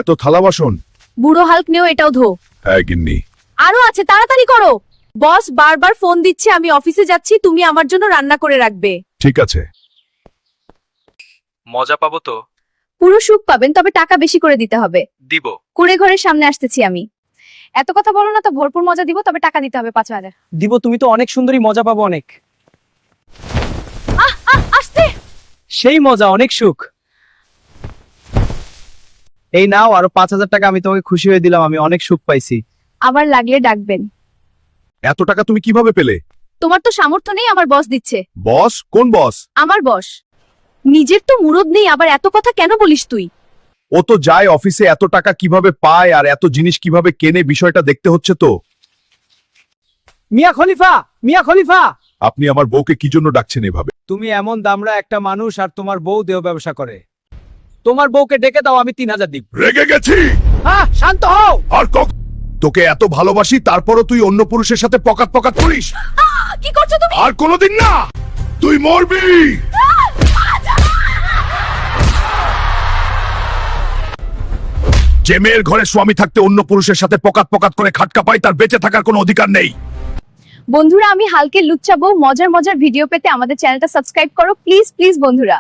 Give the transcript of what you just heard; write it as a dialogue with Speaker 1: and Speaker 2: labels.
Speaker 1: এত থালা বাসন।
Speaker 2: বুড়ো হাল্ক নেও, এটাও ধো।
Speaker 1: হ্যাঁ গিন্নি।
Speaker 2: আরো আছে, তাড়াতাড়ি করো। বস বারবার ফোন দিচ্ছে, আমি অফিসে যাচ্ছি, তুমি আমার জন্য রান্না করে রাখবে।
Speaker 1: ঠিক আছে।
Speaker 3: মজা পাবো তো?
Speaker 2: পুরো সুখ পাবেন, তবে টাকা বেশি করে দিতে হবে।
Speaker 3: দিব।
Speaker 2: কুড়ে ঘরের সামনে আসতেছি আমি। এত কথা বলো না তো, ভরপুর মজা দিব, তবে টাকা দিতে হবে 5,000।
Speaker 3: দিব, তুমি তো অনেক সুন্দরী, মজা পাবো অনেক।
Speaker 2: আসতে।
Speaker 3: সেই মজা, অনেক সুখ। এই নাও আরো 5,000 টাকা, আমি তোমাকে খুশি হয়ে দিলাম, আমি অনেক সুখ পাইছি।
Speaker 2: আবার লাগলে ডাকবেন।
Speaker 1: এত টাকা তুমি কিভাবে পেলে?
Speaker 2: তোমার তো সামর্থ্য নেই, আমার বস দিচ্ছে।
Speaker 1: বস? কোন বস?
Speaker 2: আমার বস। নিজের তো মুরদ নেই, আবার এত কথা কেন বলিস তুই?
Speaker 1: ও তো যায় অফিসে, এত টাকা কিভাবে পায় আর এত জিনিস কিভাবে কেনে, বিষয়টা দেখতে হচ্ছে তো।
Speaker 3: মিয়া খলিফা, মিয়া খলিফা,
Speaker 1: আপনি আমার বউকে কি জন্য ডাকছেন এভাবে?
Speaker 3: তুমি এমন দামড়া একটা মানুষ, আর তোমার বউ দেহ ব্যবসা করে। তোমার বউকে ডেকে দাও, আমি 3,000 দিব।
Speaker 1: রেগে গেছি।
Speaker 3: শান্ত হও।
Speaker 1: আর তোকে এত ভালোবাসি, তারপরও তুই অন্য পুরুষের সাথে পকাত পকাত করিস।
Speaker 2: কি করছো তুমি?
Speaker 1: আর কোনোদিন না, তুই মরবি। যে মেয়ের ঘরে স্বামী থাকতে অন্য পুরুষের সাথে পকাত পকাত করে খাটকা পায়, তার বেঁচে থাকার কোনো অধিকার নেই।
Speaker 2: বন্ধুরা, আমি হালকের লুচ্চা বউ মজার মজার ভিডিও পেতে আমাদের চ্যানেলটা সাবস্ক্রাইব করো প্লিজ প্লিজ বন্ধুরা।